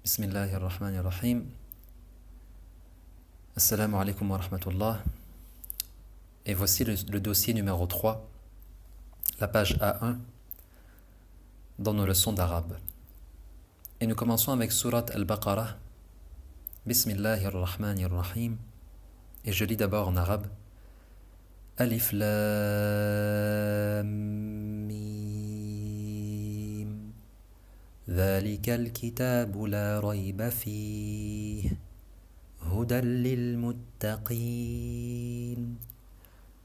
Bismillahir Rahmanir Rahim. Assalamu alaikum wa rahmatullah. Et voici le dossier numéro 3, la page A1, dans nos leçons d'arabe. Et nous commençons avec Surat Al-Baqarah. Bismillahir Rahmanir Rahim. Et je lis d'abord en arabe. Alif Lam Mim. ذلك الكتاب لا ريب فيه هدى للمتقين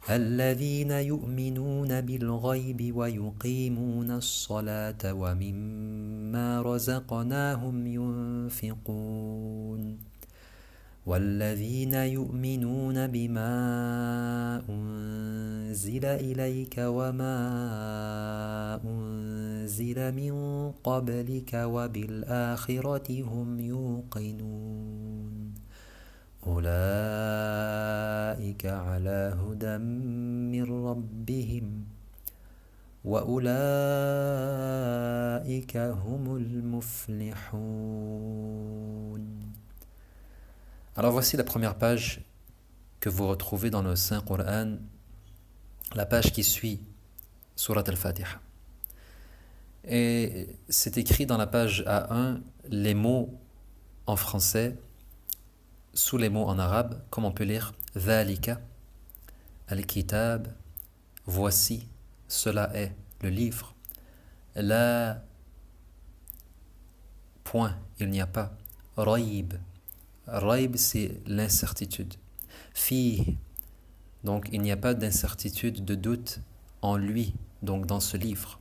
الذين يؤمنون بالغيب ويقيمون الصلاة ومما رزقناهم ينفقون والذين يؤمنون بما أنزل إليك وما أنزل من قبلك وبالآخرة هم يوقنون أولئك على هدى من ربهم وأولئك هم المفلحون. Alors voici la première page que vous retrouvez dans le Saint-Coran, la page qui suit Surat Al-Fatiha. Et c'est écrit dans la page A1 les mots en français sous les mots en arabe, comme on peut lire Dhalika, Al-Kitab, voici, cela est le livre. La, point, il n'y a pas. Raib, Raib, c'est l'incertitude. Fi, donc il n'y a pas d'incertitude, de doute en lui, donc dans ce livre.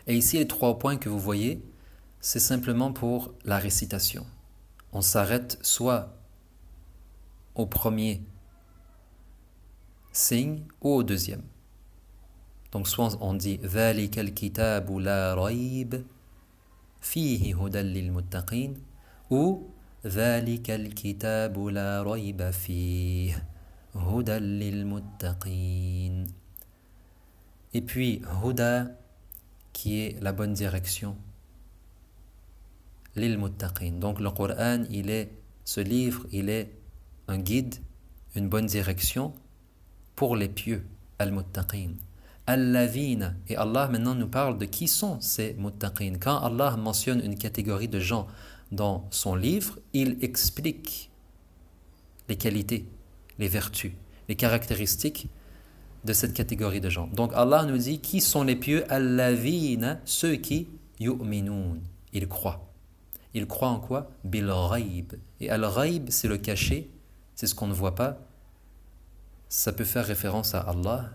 Et ici, les 3 points que vous voyez, c'est simplement pour la récitation. On s'arrête soit au premier signe ou au deuxième. Donc soit on dit ذَلِكَ الْكِتَابُ لَا رَيْبَ فِيهِ هُدًى لِلْمُتَّقِينَ ou ذلك الكتاب لا ريب فيه هدى للمتقين. Et puis Huda qui est la bonne direction. للمتقين. Donc le Coran, ce livre, il est un guide, une bonne direction pour les pieux. Al-Muttaqin. Al-Lavina. Et Allah maintenant nous parle de qui sont ces muttaqin. Quand Allah mentionne une catégorie de gens dans son livre, il explique les qualités, les vertus, les caractéristiques de cette catégorie de gens. Donc Allah nous dit qui sont les pieux, allavina, ceux qui yu'minun, ils croient. Ils croient en quoi? Bil ghaib. Et al ghaib, c'est le caché, c'est ce qu'on ne voit pas. Ça peut faire référence à Allah.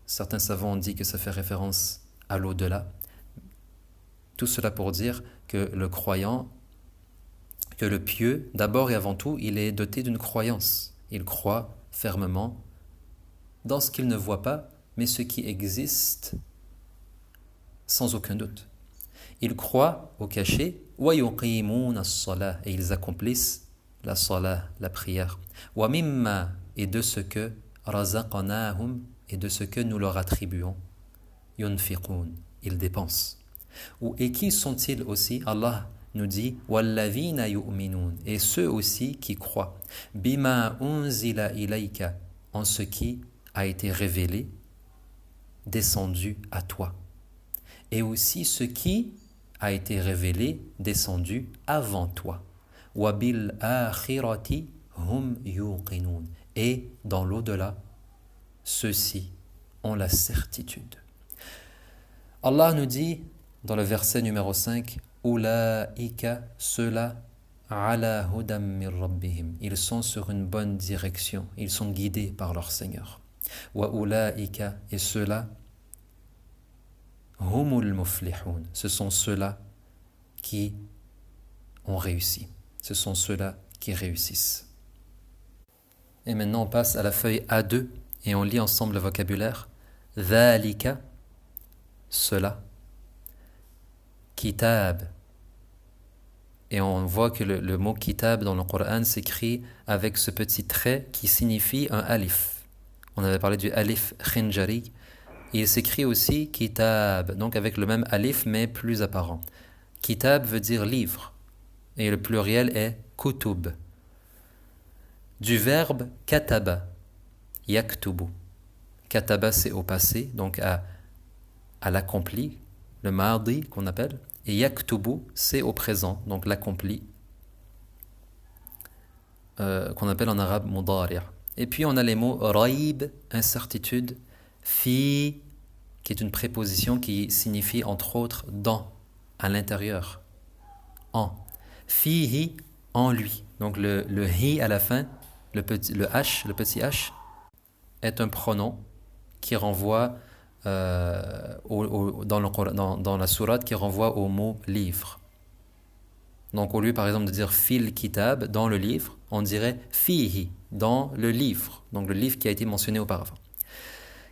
Certains savants ont dit que ça fait référence à l'au-delà. Tout cela pour dire que le croyant, que le pieux, d'abord et avant tout, il est doté d'une croyance. Il croit fermement dans ce qu'il ne voit pas, mais ce qui existe sans aucun doute. Ils croient au caché, وَيُقِيمُونَ الصَّلَاةِ et ils accomplissent la salah, la prière. وَمِمَّا et de ce que رَزَقْنَاهُمْ et de ce que nous leur attribuons. يُنْفِقُونَ ils dépensent. Et qui sont-ils aussi? Allah nous dit وَالَّذِينَ يُؤْمِنُونَ et ceux aussi qui croient بِمَا أُنزِلَ إِلَيْكَ en ce qui a été révélé, descendu à toi. Et aussi ce qui a été révélé, descendu avant toi. وَبِالْآخِرَةِ هُمْ يُوقِنُونَ et dans l'au-delà, ceux-ci ont la certitude. Allah nous dit dans le verset numéro 5 Ulaika, ceux-là, ala hudam min rabbihim. Ils sont sur une bonne direction. Ils sont guidés par leur Seigneur. Wa ulaika, et ceux-là, humul muflihun. Ce sont ceux-là qui ont réussi. Ce sont ceux-là qui réussissent. Et maintenant, on passe à la feuille A2 et on lit ensemble le vocabulaire. Dhalika, cela. Kitab. Et on voit que le mot kitab dans le Coran s'écrit avec ce petit trait qui signifie un alif. On avait parlé du alif khinjari. Il s'écrit aussi kitab, donc avec le même alif mais plus apparent. Kitab veut dire livre. Et le pluriel est kutub. Du verbe kataba, yaktubu. Kataba, c'est au passé, donc à l'accompli, le mardi qu'on appelle. Et yaktubu, c'est au présent, donc l'accompli, qu'on appelle en arabe mudari'. Et puis on a les mots raib, incertitude, fi, qui est une préposition qui signifie entre autres dans, à l'intérieur, en. Fihi, en lui. Donc le hi à la fin, le petit h, est un pronom qui renvoie dans la sourate qui renvoie au mot livre. Donc au lieu par exemple de dire fil kitab dans le livre, on dirait fihi dans le livre. Donc le livre qui a été mentionné auparavant,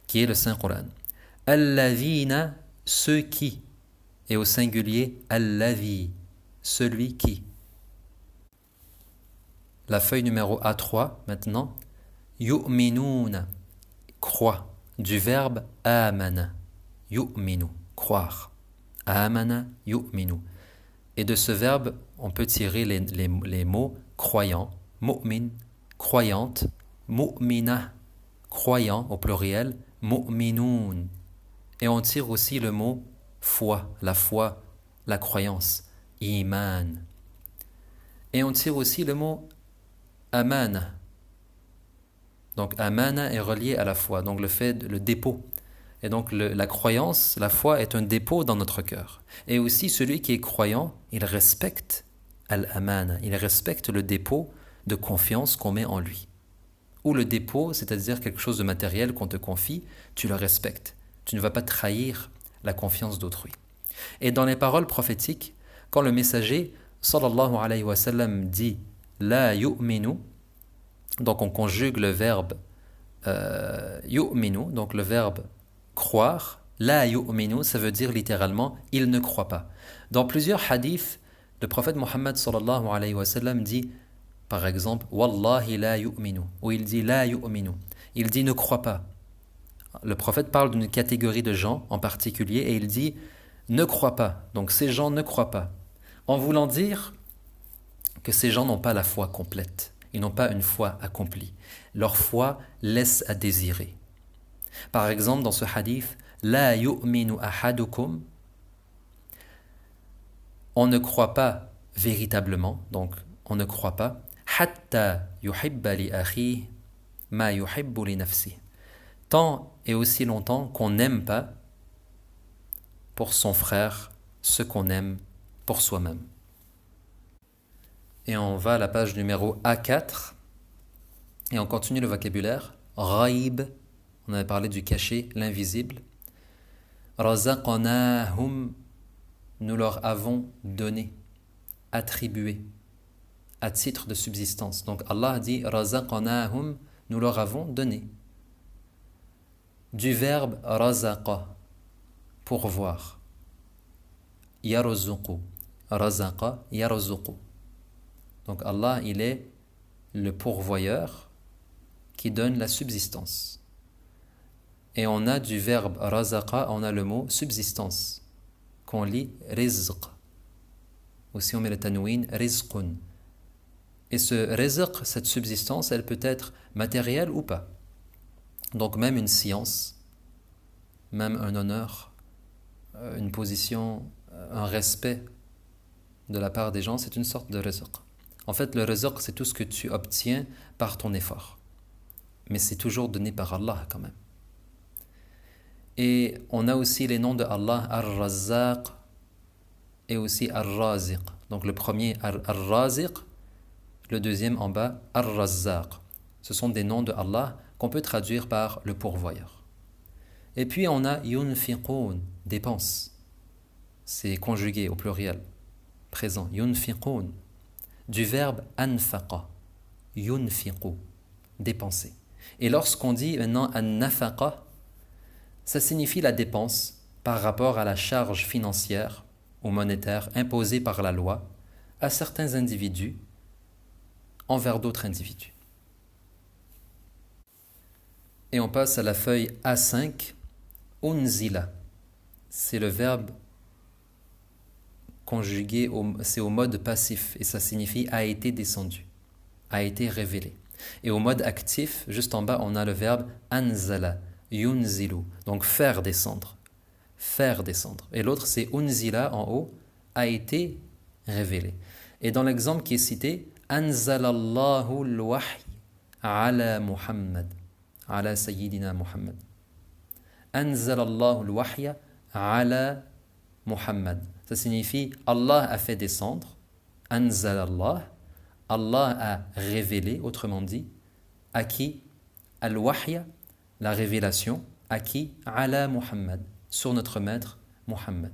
qui est le Saint Coran. Allavina, ceux qui, et au singulier allavi, celui qui. La feuille numéro A3 maintenant. Yu'minuna, croit, du verbe amana. Yu'minu, croire. Amana, yu'minu. Et de ce verbe, on peut tirer les mots croyant, mu'min, croyante, mu'mina, croyant au pluriel, mu'minun. Et on tire aussi le mot foi, la croyance, iman. Et on tire aussi le mot amana. Donc amana est relié à la foi, donc le dépôt. Et donc la croyance, la foi est un dépôt dans notre cœur. Et aussi celui qui est croyant, il respecte al-amana, il respecte le dépôt de confiance qu'on met en lui. Ou le dépôt, c'est-à-dire quelque chose de matériel qu'on te confie, tu le respectes. Tu ne vas pas trahir la confiance d'autrui. Et dans les paroles prophétiques, quand le messager, sallallahu alayhi wa sallam, dit « la yu'minu », donc on conjugue le verbe yu'minu, donc le verbe croire. La yu'minu, ça veut dire littéralement il ne croit pas. Dans plusieurs hadiths, le prophète Mohammed sallallahu alayhi wa sallam dit par exemple Wallahi la yu'minu, ou il dit la yu'minu, il dit ne croit pas. Le prophète parle d'une catégorie de gens en particulier et il dit ne croit pas. Donc ces gens ne croient pas. En voulant dire que ces gens n'ont pas la foi complète. Ils n'ont pas une foi accomplie. Leur foi laisse à désirer. Par exemple, dans ce hadith, La yu'minu ahadukum, on ne croit pas véritablement, donc on ne croit pas, hatta yuhibba li akhihi ma yuhibbu li nafsihi. Tant et aussi longtemps qu'on n'aime pas pour son frère ce qu'on aime pour soi-même. Et on va à la page numéro A4 et on continue le vocabulaire. Raib, on avait parlé du caché, l'invisible. Razaqnahum, nous leur avons donné, attribué, à titre de subsistance. Donc Allah a dit Razaqnahum, nous leur avons donné. Du verbe razaqa, pourvoir. Yarzuqu, razaqa, yarzuqu. Donc Allah, il est le pourvoyeur qui donne la subsistance. Et on a du verbe razaqa, on a le mot subsistance, qu'on lit rizq. Aussi on met le tanwin rizqun. Et ce rizq, cette subsistance, elle peut être matérielle ou pas. Donc même une science, même un honneur, une position, un respect de la part des gens, c'est une sorte de rizq. En fait, le rizq, c'est tout ce que tu obtiens par ton effort. Mais c'est toujours donné par Allah quand même. Et on a aussi les noms de Allah, Ar-Razzaq et aussi Ar-Raziq. Donc le premier, Ar-Raziq, le deuxième en bas, Ar-Razzaq. Ce sont des noms de Allah qu'on peut traduire par le pourvoyeur. Et puis on a Yunfiqun, dépense. C'est conjugué au pluriel, présent, Yunfiqun. Du verbe anfaqa, yunfiqu, dépenser. Et lorsqu'on dit maintenant an-nafaqa, ça signifie la dépense par rapport à la charge financière ou monétaire imposée par la loi à certains individus envers d'autres individus. Et on passe à la feuille A5, unzila. C'est le verbe conjugué, c'est au mode passif et ça signifie a été descendu, a été révélé. Et au mode actif, juste en bas, on a le verbe anzala, yunzilu, donc faire descendre, faire descendre. Et l'autre, c'est unzila en haut, a été révélé. Et dans l'exemple qui est cité, anzalallahu al-wahy ala Muhammad, ala Sayyidina Muhammad. Anzalallahu al-wahya ala Muhammad. Ça signifie Allah a fait descendre, anzalallah, Allah a révélé, autrement dit, à qui? Al-wahya, la révélation, à qui? Ala Muhammad, sur notre maître Muhammad.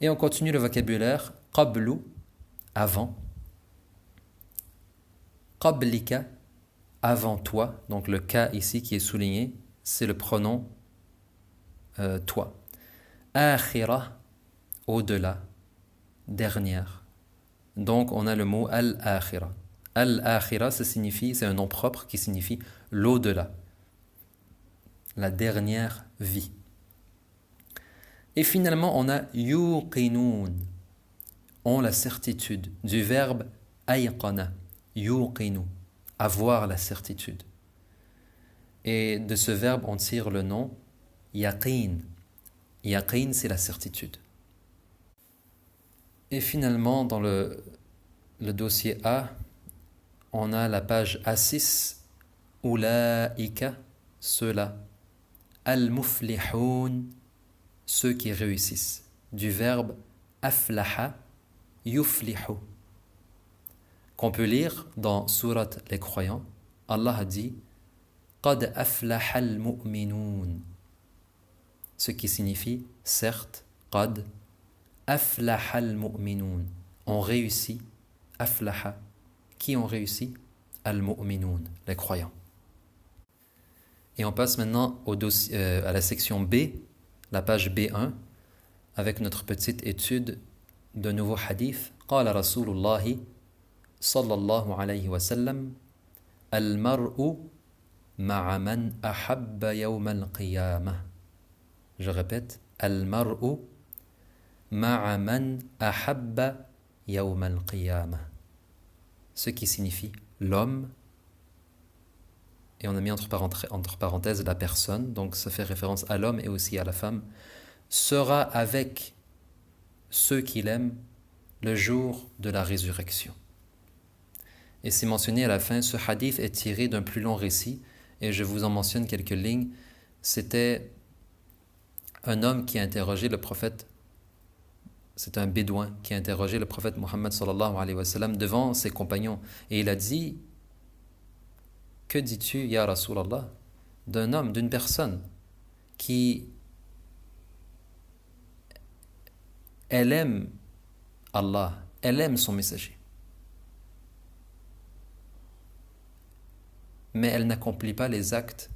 Et on continue le vocabulaire, qablu, avant, qablika, avant toi, donc le cas ici qui est souligné, c'est le pronom toi. Akhira, au-delà, dernière. Donc on a le mot al-akhira. Al-akhira, ça signifie, c'est un nom propre qui signifie l'au-delà, la dernière vie. Et finalement, on a yuqinun, ont la certitude, du verbe ayqana, yuqinu, avoir la certitude. Et de ce verbe, on tire le nom yaqin. Yaqin, c'est la certitude. Et finalement, dans le dossier A, on a la page A6, Ulaika, ceux-là, Al-muflihun, ceux qui réussissent, du verbe aflaha, yuflihu, qu'on peut lire dans Surat les croyants. Allah a dit Qad aflaha al-mu'minun, ce qui signifie, certes, Qad aflaha al-mu'minun, ont réussi, aflaha, qui ont réussi? Al-mu'minun, les croyants. Et on passe maintenant à la section B, la page B1, avec notre petite étude de nouveaux hadiths. Qala Rasulullahi sallallahu alayhi wa sallam Al-mar'u ma'a man ahabba yawm al-qiyamah. Je répète, Al-mar'u ma'a man ahabba yawm al-qiyamah. Ce qui signifie l'homme, et on a mis entre parenthèses la personne, donc ça fait référence à l'homme et aussi à la femme, sera avec ceux qu'il aime le jour de la résurrection. Et c'est mentionné à la fin, ce hadith est tiré d'un plus long récit, et je vous en mentionne quelques lignes. C'était un homme qui a interrogé le prophète, c'est un bédouin qui a interrogé le prophète Muhammad sallallahu alayhi wa sallam devant ses compagnons, et il a dit: que dis-tu, ya Rasulallah, d'un homme, d'une personne qui elle aime Allah, elle aime son messager, mais elle n'accomplit pas les actes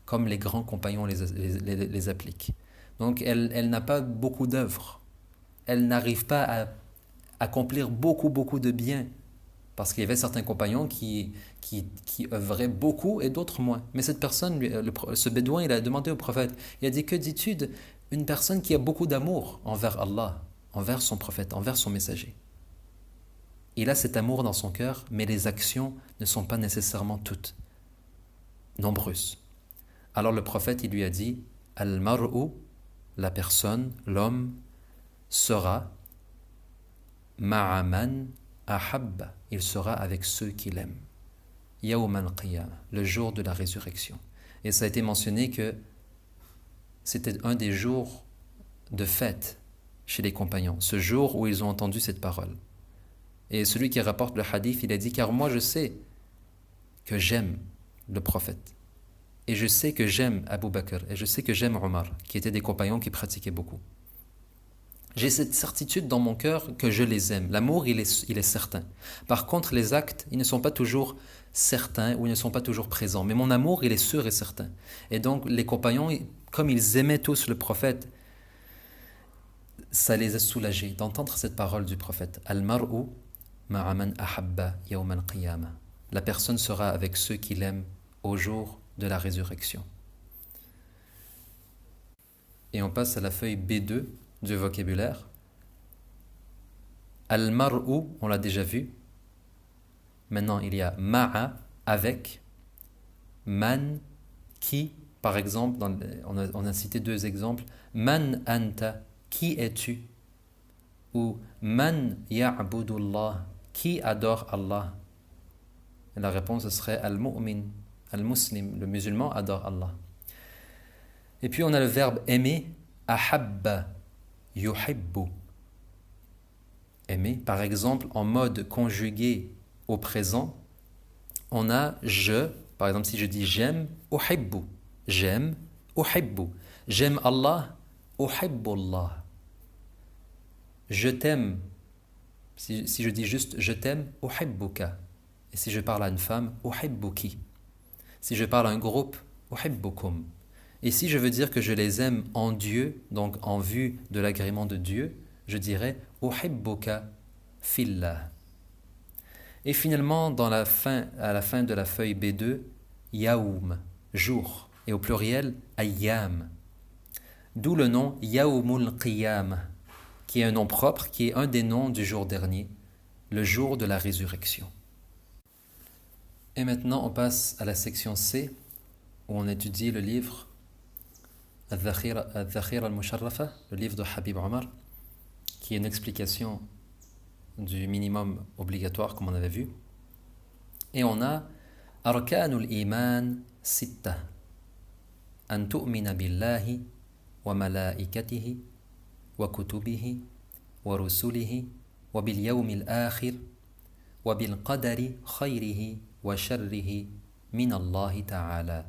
comme les grands compagnons les appliquent. Donc elle n'a pas beaucoup d'œuvres, elle n'arrive pas à accomplir beaucoup de biens, parce qu'il y avait certains compagnons qui œuvraient beaucoup et d'autres moins. Mais cette personne, ce bédouin, il a demandé au prophète, il a dit: que dis-tu d'une personne qui a beaucoup d'amour envers Allah, envers son prophète, envers son messager? Il a cet amour dans son cœur, mais les actions ne sont pas nécessairement toutes nombreuses. Alors le prophète, il lui a dit: Al-mar'u, la personne, l'homme, sera ma'a man ahabba, il sera avec ceux qu'il aime. Yawm al-qiyamah, le jour de la résurrection. Et ça a été mentionné que c'était un des jours de fête chez les compagnons, ce jour où ils ont entendu cette parole. Et celui qui rapporte le hadith, il a dit: car moi je sais que j'aime le prophète, et je sais que j'aime Abu Bakr, et je sais que j'aime Omar, qui étaient des compagnons qui pratiquaient beaucoup. J'ai cette certitude dans mon cœur que je les aime. L'amour, il est certain. Par contre, les actes, ils ne sont pas toujours certains ou ils ne sont pas toujours présents. Mais mon amour, il est sûr et certain. Et donc, les compagnons, comme ils aimaient tous le prophète, ça les a soulagés d'entendre cette parole du prophète. Al-mar'u ma'a man ahabba yawm al-qiyamah. La personne sera avec ceux qui l'aiment au jour de la résurrection. Et on passe à la feuille B2 du vocabulaire. Al-mar'u, on l'a déjà vu. Maintenant, il y a ma'a, avec. Man, qui, par exemple, on a cité deux exemples. Man anta, qui es-tu? Ou man ya'budullah, qui adore Allah? Et la réponse serait al-mu'min, al-muslim, le musulman adore Allah. Et puis on a le verbe aimer, ahabba, yuhibbu. Aimer, par exemple, en mode conjugué au présent, on a je, par exemple si je dis j'aime, uhibbu. J'aime, uhibbu. J'aime Allah, uhibbu Allah. Je t'aime, si je dis juste je t'aime, uhibbuka. Et si je parle à une femme, uhibbuki. Si je parle à un groupe, uhibbukum. Et si je veux dire que je les aime en Dieu, donc en vue de l'agrément de Dieu, je dirais uhibbuka fillah. Et finalement, à la fin de la feuille B2, yaoum, jour, et au pluriel, ayyam. D'où le nom yaoumul qiyam, qui est un nom propre, qui est un des noms du jour dernier, le jour de la résurrection. Et maintenant, on passe à la section C, où on étudie le livre Al-Dhakhira al-Musharrafa, le livre de Habib Omar, qui est une explication du minimum obligatoire, comme on avait vu. Et on a Arkanul Iman Sitta. An tu'mina billahi wa malaikatihi wa kutubihi wa rusulihi wa bil yawmil akhir wa bil qadari khayrihi wa sharrihi min Allah ta'ala.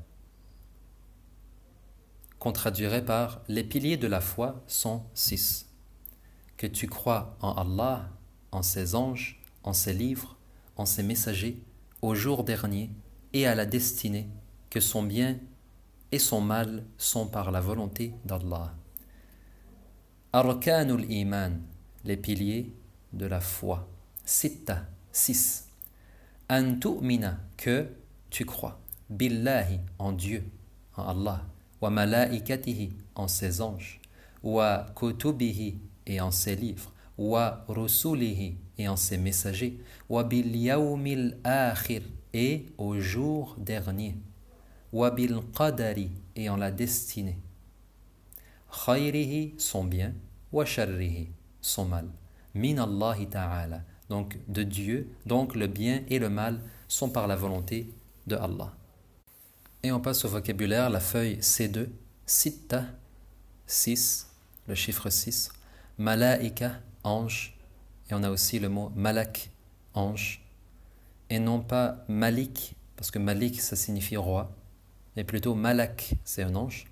Qu'on traduirait par les piliers de la foi sont 6. Que tu crois en Allah, en ses anges, en ses livres, en ses messagers, au jour dernier et à la destinée, que son bien et son mal sont par la volonté d'Allah. Arkanul Iman, les piliers de la foi. Sitta, 6. An tu'mina, que tu crois. Billahi, en Dieu, en Allah. Wa malaikatihi, en ses anges. Wa kutubihi, et en ses livres. Wa rusulihi, et en ses messagers. Wa bil yawmil akhir, et au jour dernier. Wa bil qadari, et en la destinée. Khayrihi, son bien. Wa sharrihi, son mal. Min Allahi ta'ala, donc de Dieu, donc le bien et le mal sont par la volonté de Allah. Et on passe au vocabulaire, la feuille C2, Sitta, 6, le chiffre 6, Malaika, ange, et on a aussi le mot Malak, ange, et non pas Malik, parce que Malik ça signifie roi, mais plutôt Malak, c'est un ange,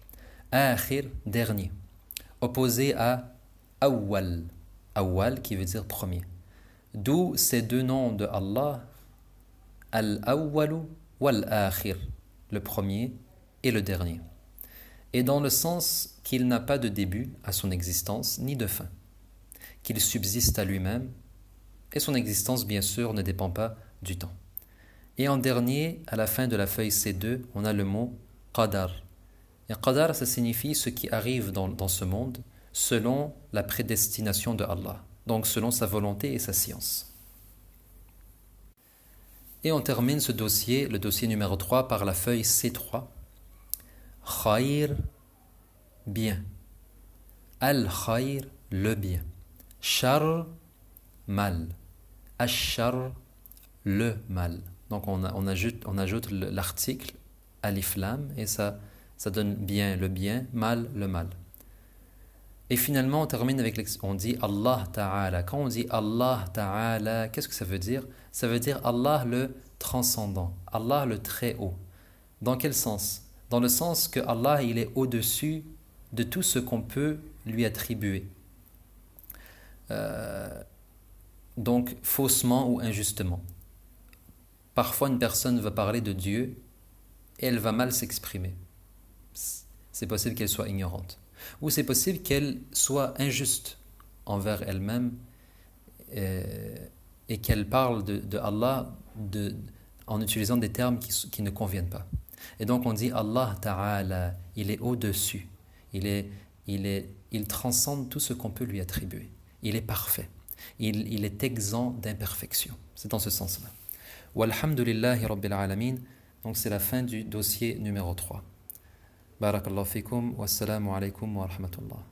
Akhir, dernier, opposé à Awwal, Awwal qui veut dire premier. D'où ces deux noms de Allah, Al-Awwalu wal-Akhir, le premier et le dernier. Et dans le sens qu'il n'a pas de début à son existence, ni de fin, qu'il subsiste à lui-même, et son existence, bien sûr, ne dépend pas du temps. Et en dernier, à la fin de la feuille C2, on a le mot Qadar. Et Qadar, ça signifie ce qui arrive dans ce monde selon la prédestination de Allah, donc selon sa volonté et sa science. Et on termine ce dossier, le dossier numéro 3, par la feuille C3. Khayr, bien. Al-khayr, le bien. Shar, mal. Ash-shar, le mal. Donc on ajoute l'article alif lam et ça donne bien le bien, mal le mal. Et finalement, on termine avec on dit Allah Ta'ala. Quand on dit Allah Ta'ala, qu'est-ce que ça veut dire? Ça veut dire Allah le transcendant, Allah le très haut. Dans quel sens? Dans le sens que Allah, il est au-dessus de tout ce qu'on peut lui attribuer. Donc, faussement ou injustement. Parfois, une personne va parler de Dieu et elle va mal s'exprimer. C'est possible qu'elle soit ignorante. Ou c'est possible qu'elle soit injuste envers elle-même et qu'elle parle de Allah en utilisant des termes qui ne conviennent pas. Et donc on dit Allah Ta'ala, il est au-dessus, il transcende tout ce qu'on peut lui attribuer, il est parfait. Il est exempt d'imperfection. C'est dans ce sens-là. Walhamdulillahi Rabbil Alamin. Donc c'est la fin du dossier numéro 3. Barakallahu fikum. Wassalamu alaikum wa rahmatullah.